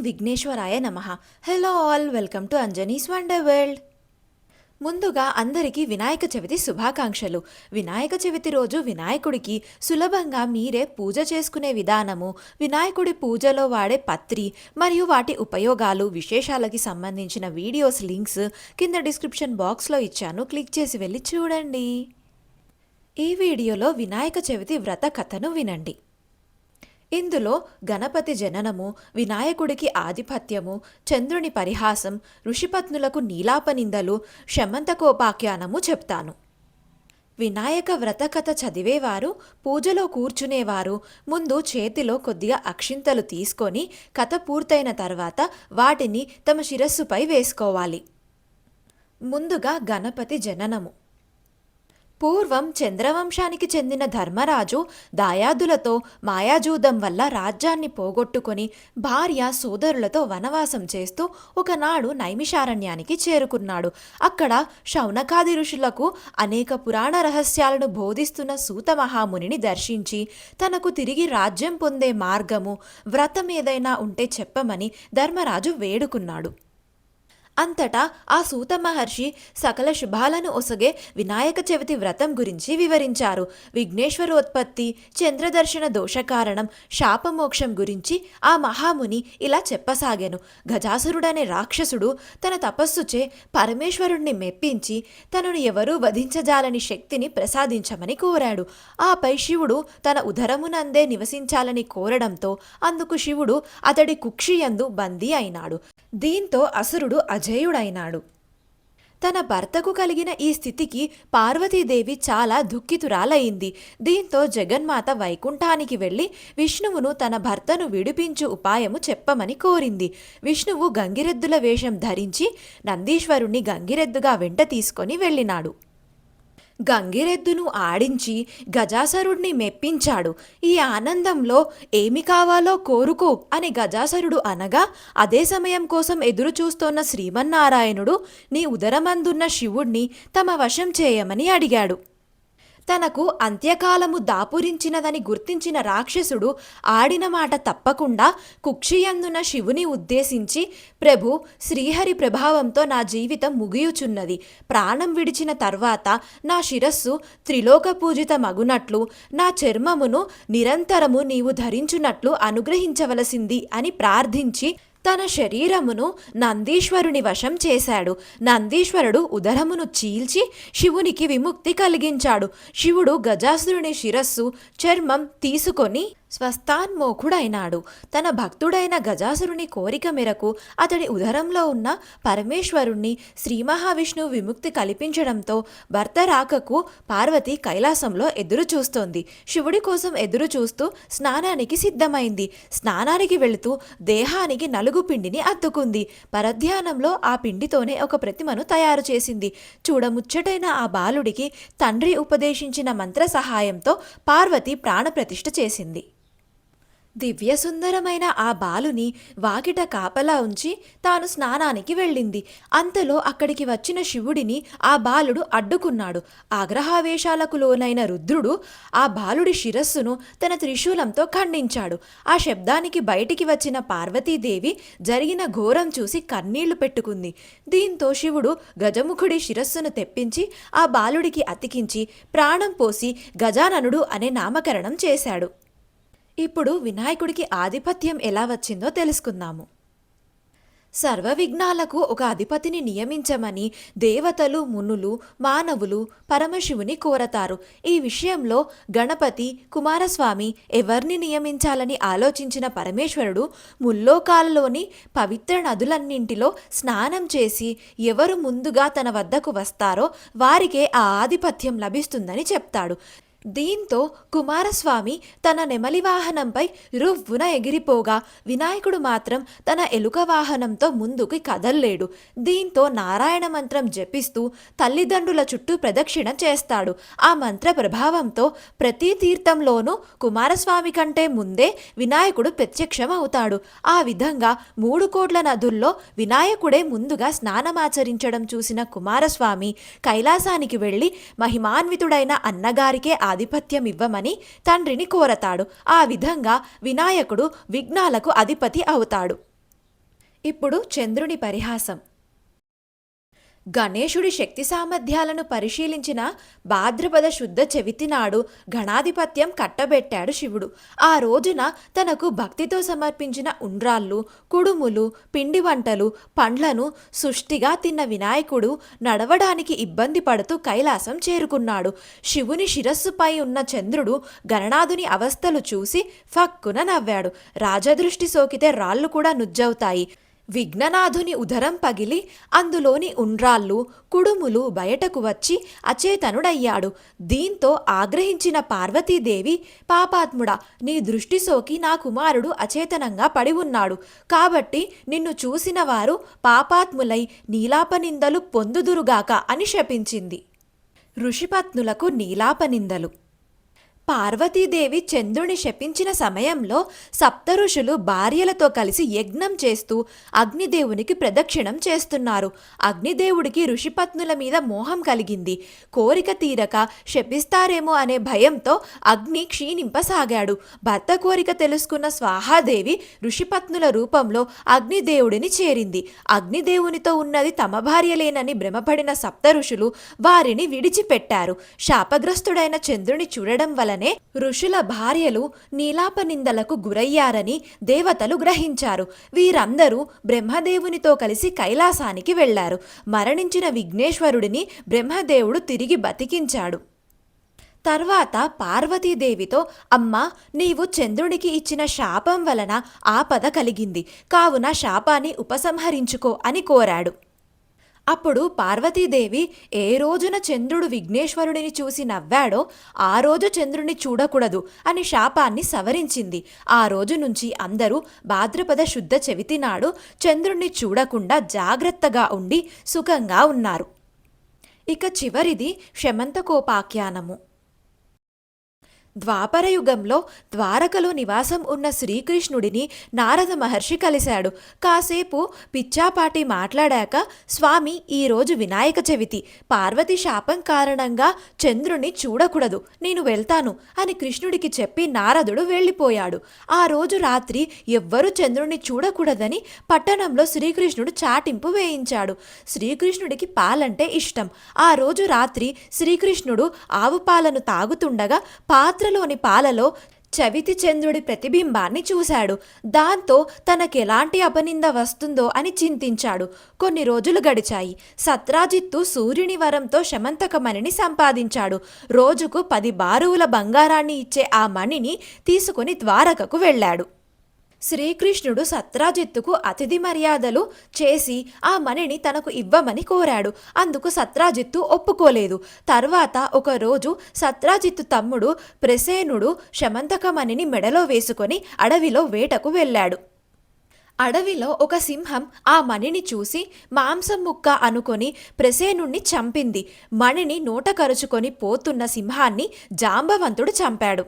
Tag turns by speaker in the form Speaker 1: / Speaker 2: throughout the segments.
Speaker 1: విఘ్నేశ్వరాయ నమః. Hello all, welcome to Anjani's wonder world. ముందుగా అందరికీ వినాయక చవితి శుభాకాంక్షలు. వినాయక చవితి రోజు వినాయకుడికి సులభంగా మీరే పూజ చేసుకునే విధానము, వినాయకుడి పూజలో వాడే పత్రి మరియు వాటి ఉపయోగాలు, విశేషాలకి సంబంధించిన వీడియోస్ లింక్స్ కింద డిస్క్రిప్షన్ బాక్స్లో ఇచ్చాను. క్లిక్ చేసి వెళ్ళి చూడండి. ఈ వీడియోలో వినాయక చవితి వ్రత కథను వినండి. ఇందులో గణపతి జననము, వినాయకుడికి ఆధిపత్యము, చంద్రుని పరిహాసం, ఋషిపత్నులకు నీలాపనిందలు, శమంతకోపాఖ్యానము చెప్తాను. వినాయక వ్రత కథ చదివేవారు, పూజలో కూర్చునేవారు ముందు చేతిలో కొద్దిగా అక్షింతలు తీసుకొని కథ పూర్తయిన తర్వాత వాటిని తమ శిరస్సుపై వేసుకోవాలి. ముందుగా గణపతి జననము. పూర్వం చంద్రవంశానికి చెందిన ధర్మరాజు దాయాదులతో మాయాజూదం వల్ల రాజ్యాన్ని పోగొట్టుకొని భార్య సోదరులతో వనవాసం చేస్తూ ఒకనాడు నైమిషారణ్యానికి చేరుకున్నాడు. అక్కడ శౌనకాది ఋషులకు అనేక పురాణ రహస్యాలను బోధిస్తున్న సూత మహామునిని దర్శించి తనకు తిరిగి రాజ్యం పొందే మార్గము, వ్రతం ఏదైనా ఉంటే చెప్పమని ధర్మరాజు వేడుకున్నాడు. అంతటా ఆ సూత మహర్షి సకల శుభాలను ఒసగే వినాయక చవితి వ్రతం గురించి వివరించారు. విఘ్నేశ్వరోత్పత్తి, చంద్రదర్శన దోషకారణం, శాపమోక్షం గురించి ఆ మహాముని ఇలా చెప్పసాగాను. గజాసురుడనే రాక్షసుడు తన తపస్సుచే పరమేశ్వరుణ్ణి మెప్పించి తనను ఎవరూ వధించజాలని శక్తిని ప్రసాదించమని కోరాడు. ఆపై శివుడు తన ఉదరమునందే నివసించాలని కోరడంతో అందుకు శివుడు అతడి కుక్షియందు బందీ అయినాడు. దీంతో అసురుడు అజేయుడైనాడు. తన భర్తకు కలిగిన ఈ స్థితికి పార్వతీదేవి చాలా దుఃఖితురాలయింది. దీంతో జగన్మాత వైకుంఠానికి వెళ్ళి విష్ణువును తన భర్తను విడిపించు ఉపాయము చెప్పమని కోరింది. విష్ణువు గంగిరెద్దుల వేషం ధరించి నందీశ్వరుణ్ణి గంగిరెద్దుగా వెంట తీసుకొని వెళ్ళినాడు. గంగిరెద్దును ఆడించి గజాసురుడిని మెప్పించాడు. ఈ ఆనందంలో ఏమి కావాలో కోరుకో అని గజాసురుడు అనగా అదే సమయం కోసం ఎదురు చూస్తోన్న శ్రీమన్నారాయణుడు నీ ఉదరమందున్న శివుణ్ణి తమ వశం చేయమని అడిగాడు. తనకు అంత్యకాలము దాపురించినదని గుర్తించిన రాక్షసుడు ఆడిన మాట తప్పకుండా కుక్షియందున శివుని ఉద్దేశించి, ప్రభు, శ్రీహరి ప్రభావంతో నా జీవితం ముగియుచున్నది. ప్రాణం విడిచిన తర్వాత నా శిరస్సు త్రిలోక పూజిత మగునట్లు, నా చర్మమును నిరంతరము నీవు ధరించున్నట్లు అనుగ్రహించవలసింది అని ప్రార్థించి తన శరీరమును నందీశ్వరుని వశం చేశాడు. నందీశ్వరుడు ఉదరమును చీల్చి శివునికి విముక్తి కలిగించాడు. శివుడు గజాసురుని శిరస్సు, చర్మం తీసుకొని స్వస్థాన్మోఖుడైనాడు. తన భక్తుడైన గజాసురుని కోరిక మేరకు అతడి ఉదరంలో ఉన్న పరమేశ్వరుణ్ణి శ్రీ మహావిష్ణువు విముక్తి కల్పించడంతో భర్త రాకకు పార్వతి కైలాసంలో ఎదురు చూస్తోంది. శివుడి కోసం ఎదురు చూస్తూ స్నానానికి సిద్ధమైంది. స్నానానికి వెళుతూ దేహానికి నలుగు పిండిని అద్దుకుంది. పరధ్యానంలో ఆ పిండితోనే ఒక ప్రతిమను తయారు చేసింది. చూడముచ్చటైన ఆ బాలుడికి తండ్రి ఉపదేశించిన మంత్ర సహాయంతో పార్వతి ప్రాణప్రతిష్ఠ చేసింది. దివ్యసుందరమైన ఆ బాలుని వాకిట కాపలా ఉంచి తాను స్నానానికి వెళ్ళింది. అంతలో అక్కడికి వచ్చిన శివుడిని ఆ బాలుడు అడ్డుకున్నాడు. ఆగ్రహావేశాలకు లోనైన రుద్రుడు ఆ బాలుడి శిరస్సును తన త్రిశూలంతో ఖండించాడు. ఆ శబ్దానికి బయటికి వచ్చిన పార్వతీదేవి జరిగిన ఘోరం చూసి కన్నీళ్లు పెట్టుకుంది. దీంతో శివుడు గజముఖుడి శిరస్సును తెప్పించి ఆ బాలుడికి అతికించి ప్రాణం పోసి గజాననుడు అనే నామకరణం చేశాడు. ఇప్పుడు వినాయకుడికి ఆధిపత్యం ఎలా వచ్చిందో తెలుసుకుందాము. సర్వ విఘ్నాలకు ఒక అధిపతిని నియమించమని దేవతలు, మునులు, మానవులు పరమశివుని కోరతారు. ఈ విషయంలో గణపతి, కుమారస్వామి ఎవరిని నియమించాలని ఆలోచించిన పరమేశ్వరుడు ముల్లోకాలలోని పవిత్ర నదులన్నింటిలో స్నానం చేసి ఎవరు ముందుగా తన వద్దకు వస్తారో వారికే ఆ ఆధిపత్యం లభిస్తుందని చెప్తాడు. దీంతో కుమారస్వామి తన నెమలి వాహనంపై రువ్వున ఎగిరిపోగా వినాయకుడు మాత్రం తన ఎలుక వాహనంతో ముందుకు కదల్లేడు. దీంతో నారాయణ మంత్రం జపిస్తూ తల్లిదండ్రుల చుట్టూ ప్రదక్షిణ చేస్తాడు. ఆ మంత్ర ప్రభావంతో ప్రతి తీర్థంలోనూ కుమారస్వామి కంటే ముందే వినాయకుడు ప్రత్యక్షం అవుతాడు. ఆ విధంగా 3 కోట్ల నదుల్లో వినాయకుడే ముందుగా స్నానమాచరించడం చూసిన కుమారస్వామి కైలాసానికి వెళ్ళి మహిమాన్వితుడైన అన్నగారికే ఆధిపత్యం ఇవ్వమని తండ్రిని కోరతాడు. ఆ విధంగా వినాయకుడు విఘ్నాలకు అధిపతి అవుతాడు. ఇప్పుడు చంద్రుని పరిహాసం. గణేశుడి శక్తి సామర్థ్యాలను పరిశీలించిన భాద్రపద శుద్ధ చవితి నాడు గణాధిపత్యం కట్టబెట్టాడు శివుడు. ఆ రోజున తనకు భక్తితో సమర్పించిన ఉండ్రాళ్ళు, కుడుములు, పిండి వంటలు, పండ్లను సుష్టిగా తిన్న వినాయకుడు నడవడానికి ఇబ్బంది పడుతూ కైలాసం చేరుకున్నాడు. శివుని శిరస్సుపై ఉన్న చంద్రుడు గణనాథుని అవస్థలు చూసి ఫక్కున నవ్వాడు. రాజదృష్టి సోకితే రాళ్ళు కూడా నుజ్జవుతాయి. విఘ్ననాథుని ఉదరం పగిలి అందులోని ఉండ్రాళ్ళు, కుడుములు బయటకు వచ్చి అచేతనుడయ్యాడు. దీంతో ఆగ్రహించిన పార్వతీదేవి, పాపాత్ముడా, నీ దృష్టి సోకి నా కుమారుడు అచేతనంగా పడి ఉన్నాడు. కాబట్టి నిన్ను చూసిన వారు పాపాత్ములై నీలాపనిందలు పొందుదురుగాక అని శపించింది. ఋషిపత్నులకు నీలాపనిందలు. పార్వతీదేవి చంద్రుని శపించిన సమయంలో సప్తఋషులు భార్యలతో కలిసి యజ్ఞం చేస్తూ అగ్నిదేవునికి ప్రదక్షిణం చేస్తున్నారు. అగ్నిదేవుడికి ఋషిపత్నుల మీద మోహం కలిగింది. కోరిక తీరక శపిస్తారేమో అనే భయంతో అగ్ని క్షీణింపసాగాడు. భర్త కోరిక తెలుసుకున్న స్వాహాదేవి ఋషిపత్నుల రూపంలో అగ్నిదేవుడిని చేరింది. అగ్నిదేవునితో ఉన్నది తమ భార్యలేనని భ్రమపడిన సప్తఋషులు వారిని విడిచిపెట్టారు. శాపగ్రస్తుడైన చంద్రుని చూడడం వలన ఋషుల భార్యలు నీలాపనిందలకు గురయ్యారని దేవతలు గ్రహించారు. వీరందరూ బ్రహ్మదేవునితో కలిసి కైలాసానికి వెళ్లారు. మరణించిన విఘ్నేశ్వరుడిని బ్రహ్మదేవుడు తిరిగి బతికించాడు. తర్వాత పార్వతీదేవితో, అమ్మా, నీవు చంద్రుడికి ఇచ్చిన శాపం వలన ఆపద కలిగింది, కావున శాపాన్ని ఉపసంహరించుకో అని కోరాడు. అప్పుడు పార్వతీదేవి ఏ రోజున చంద్రుడు విఘ్నేశ్వరుడిని చూసి నవ్వాడో ఆ రోజు చంద్రుడిని చూడకూడదు అని శాపాన్ని సవరించింది. ఆ రోజు నుంచి అందరూ భాద్రపద శుద్ధ చవితి నాడు చంద్రుణ్ణి చూడకుండా జాగ్రత్తగా ఉండి సుఖంగా ఉన్నారు. ఇక చివరిది శమంతకోపాఖ్యానము. ద్వాపరయుగంలో ద్వారకలో నివాసం ఉన్న శ్రీకృష్ణుడిని నారద మహర్షి కలిశాడు. కాసేపు పిచ్చాపాటి మాట్లాడాక, స్వామి, ఈరోజు వినాయక చవితి, పార్వతి శాపం కారణంగా చంద్రుణ్ణి చూడకూడదు, నేను వెళ్తాను అని కృష్ణుడికి చెప్పి నారదుడు వెళ్ళిపోయాడు. ఆ రోజు రాత్రి ఎవ్వరూ చంద్రుణ్ణి చూడకూడదని పట్టణంలో శ్రీకృష్ణుడు చాటింపు వేయించాడు. శ్రీకృష్ణుడికి పాలంటే ఇష్టం. ఆ రోజు రాత్రి శ్రీకృష్ణుడు ఆవు పాలను తాగుతుండగా పాత్రలోని పాలలో చవితి చంద్రుడి ప్రతిబింబాన్ని చూశాడు. దాంతో తనకెలాంటి అపనింద వస్తుందో అని చింతించాడు. కొన్ని రోజులు గడిచాయి. సత్రాజిత్తు సూర్యుని వరంతో శమంతకమణిని సంపాదించాడు. రోజుకు 10 బారువుల బంగారాన్ని ఇచ్చే ఆ మణిని తీసుకుని ద్వారకకు వెళ్ళాడు. శ్రీకృష్ణుడు సత్రాజిత్తుకు అతిథి మర్యాదలు చేసి ఆ మణిని తనకు ఇవ్వమని కోరాడు. అందుకు సత్రాజిత్తు ఒప్పుకోలేదు. తర్వాత ఒకరోజు సత్రాజిత్తు తమ్ముడు ప్రసేనుడు శమంతకమణిని మెడలో వేసుకొని అడవిలో వేటకు వెళ్ళాడు. అడవిలో ఒక సింహం ఆ మణిని చూసి మాంసం ముక్క అనుకొని ప్రసేనుణ్ణి చంపింది. మణిని నోట కరుచుకొని పోతున్న సింహాన్ని జాంబవంతుడు చంపాడు.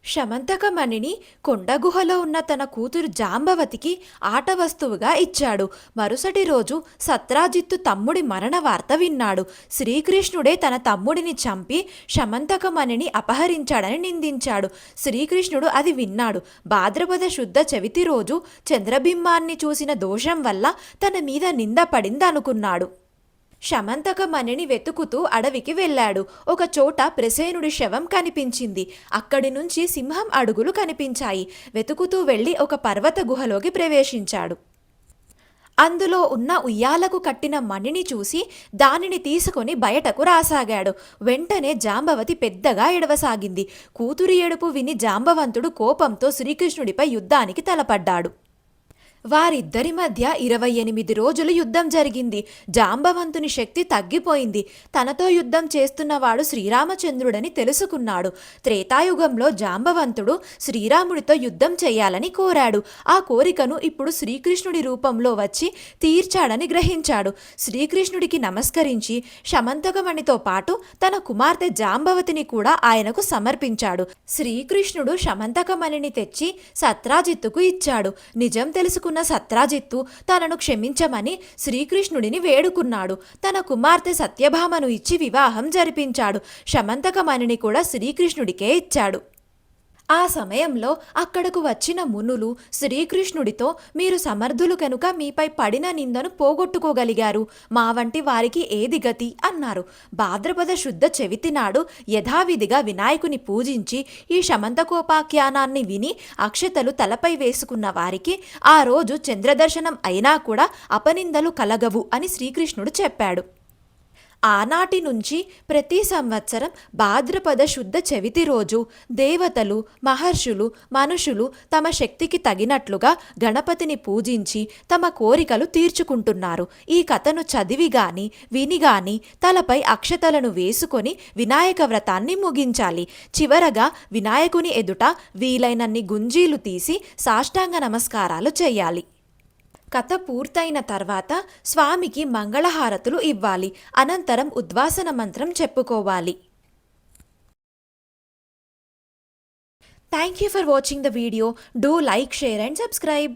Speaker 1: శమంతకమణిని కొండగుహలో ఉన్న తన కూతురు జాంబవతికి ఆట వస్తువుగా ఇచ్చాడు. మరుసటి రోజు సత్రాజిత్తు తమ్ముడి మరణ వార్త విన్నాడు. శ్రీకృష్ణుడే తన తమ్ముడిని చంపి శమంతకమణిని అపహరించాడని నిందించాడు. శ్రీకృష్ణుడు అది విన్నాడు. భాద్రపద శుద్ధ చవితి రోజు చంద్రబింబాన్ని చూసిన దోషం వల్ల తన మీద నింద పడిందనుకున్నాడు. శమంతకమణిని వెతుకుతూ అడవికి వెళ్ళాడు. ఒక చోట ప్రసేనుడి శవం కనిపించింది. అక్కడి నుంచి సింహం అడుగులు కనిపించాయి. వెతుకుతూ వెళ్ళి ఒక పర్వత గుహలోకి ప్రవేశించాడు. అందులో ఉన్న ఉయ్యాలకు కట్టిన మణిని చూసి దానిని తీసుకొని బయటకు రాసాగాడు. వెంటనే జాంబవతి పెద్దగా ఏడవసాగింది. కూతురి ఏడుపు విని జాంబవంతుడు కోపంతో శ్రీకృష్ణుడిపై యుద్ధానికి తలపడ్డాడు. వారిద్దరి మధ్య 28 రోజులు యుద్ధం జరిగింది. జాంబవంతుని శక్తి తగ్గిపోయింది. తనతో యుద్ధం చేస్తున్నవాడు శ్రీరామచంద్రుడని తెలుసుకున్నాడు. త్రేతాయుగంలో జాంబవంతుడు శ్రీరాముడితో యుద్ధం చేయాలని కోరాడు. ఆ కోరికను ఇప్పుడు శ్రీకృష్ణుడి రూపంలో వచ్చి తీర్చాడని గ్రహించాడు. శ్రీకృష్ణుడికి నమస్కరించి శమంతకమణితో పాటు తన కుమార్తె జాంబవతిని కూడా ఆయనకు సమర్పించాడు. శ్రీకృష్ణుడు శమంతకమణిని తెచ్చి సత్రాజిత్తుకు ఇచ్చాడు. నిజం తెలుసుకున్న సత్రాజిత్తు తనను క్షమించమని శ్రీకృష్ణుడిని వేడుకున్నాడు. తన కుమార్తె సత్యభామను ఇచ్చి వివాహం జరిపించాడు. శమంతకమణిని కూడా శ్రీకృష్ణుడికే ఇచ్చాడు. ఆ సమయంలో అక్కడకు వచ్చిన మునులు శ్రీకృష్ణుడితో, మీరు సమర్థులు కనుక మీపై పడిన నిందను పోగొట్టుకోగలిగారు, మా వంటి వారికి ఏది గతి అన్నారు. భాద్రపద శుద్ధ చవితి నాడు యథావిధిగా వినాయకుని పూజించి ఈ శమంతకోపాఖ్యానాన్ని విని అక్షతలు తలపై వేసుకున్న వారికి ఆ రోజు చంద్రదర్శనం అయినా కూడా అపనిందలు కలగవు అని శ్రీకృష్ణుడు చెప్పాడు. ఆనాటి నుంచి ప్రతి సంవత్సరం భాద్రపద శుద్ధ చవితి రోజు దేవతలు, మహర్షులు, మనుషులు తమ శక్తికి తగినట్లుగా గణపతిని పూజించి తమ కోరికలు తీర్చుకుంటున్నారు. ఈ కథను చదివి గాని విని గాని తలపై అక్షతలను వేసుకొని వినాయక వ్రతాన్ని ముగించాలి. చివరగా వినాయకుని ఎదుట వీలైనన్ని గుంజీలు తీసి సాష్టాంగ నమస్కారాలు చేయాలి. కథ పూర్తయిన తర్వాత స్వామికి మంగళహారతులు ఇవ్వాలి. అనంతరం ఉద్వాసన మంత్రం చెప్పుకోవాలి. Thank you for watching the video. Do like, share and subscribe.